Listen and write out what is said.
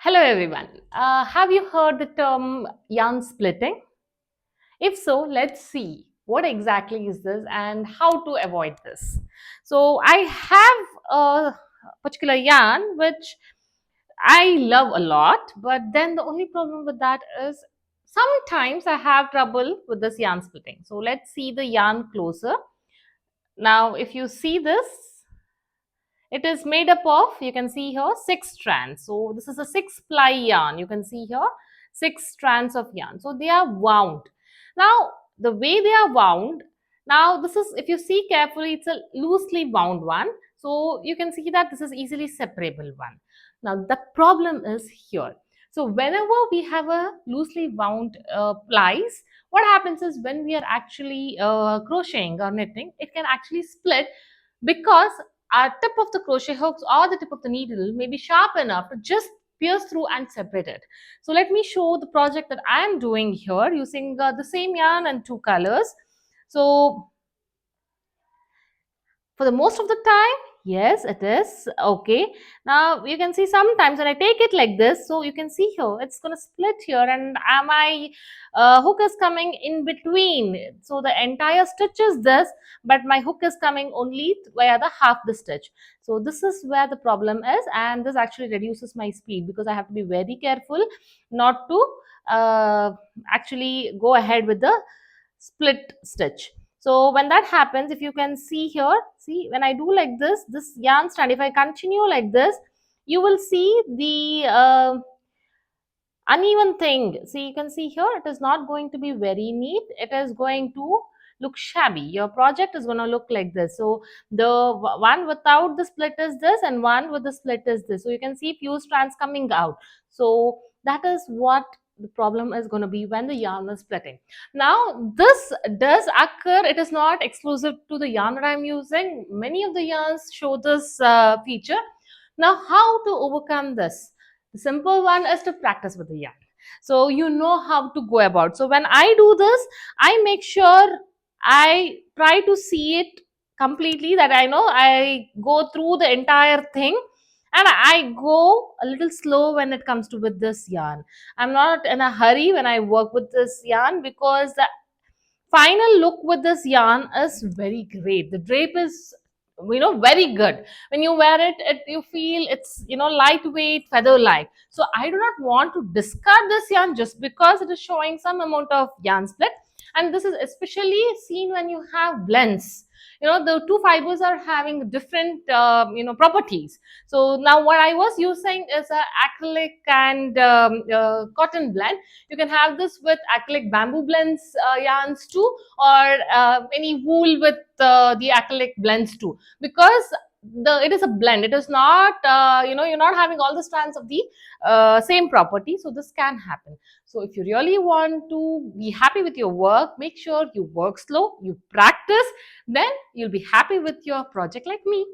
Hello everyone. Have you heard the term yarn splitting? If so, let's see what exactly is this and how to avoid this. So I have a particular yarn which I love a lot, but then the only problem with that is sometimes I have trouble with this yarn splitting. So let's see the yarn closer. Now, if you see this, it is made up of, you can see here, 6 strands. So this is a 6-ply yarn. You can see here, 6 strands of yarn. So they are wound. Now, the way they are wound, now this is, if you see carefully, it's a loosely wound one. So you can see that this is easily separable one. Now, the problem is here. So whenever we have a loosely wound plies, what happens is when we are actually crocheting or knitting, it can actually split because our tip of the crochet hooks or the tip of the needle may be sharp enough to just pierce through and separate it. So let me show the project that I am doing here using the same yarn and 2 colors. So for the most of the time, yes, it is okay. Now you can see sometimes when I take it like this, so you can see here it's going to split here, and my hook is coming in between. So the entire stitch is this, but my hook is coming only via the half the stitch. So this is where the problem is, and this actually reduces my speed because I have to be very careful not to actually go ahead with the split stitch. So when that happens, if you can see here, see when I do like this yarn strand, if I continue like this, you will see the uneven thing. See, you can see here, it is not going to be very neat. It is going to look shabby. Your project is going to look like this. So the one without the split is this, and one with the split is this. So you can see few strands coming out. So that is what the problem is going to be when the yarn is splitting. Now this does occur. It is not exclusive to the yarn that I'm using. Many of the yarns show this feature. Now how to overcome this? The simple one is to practice with the yarn. So you know how to go about. So when I do this, I make sure I try to see it completely, that I know I go through the entire thing, and I go a little slow when it comes to with this yarn. I'm not in a hurry when I work with this yarn because the final look with this yarn is very great. The drape is very good. When you wear it, you feel it's lightweight, feather like. So I do not want to discard this yarn just because it is showing some amount of yarn split. And this is especially seen when you have blends. The two fibers are having different properties. So now what I was using is a acrylic and cotton blend. You can have this with acrylic bamboo blends yarns too, or any wool with the acrylic blends too, because it is a blend. It is not you're not having all the strands of the same property, so this can happen. So if you really want to be happy with your work, make sure you work slow, you practice, then you'll be happy with your project like me.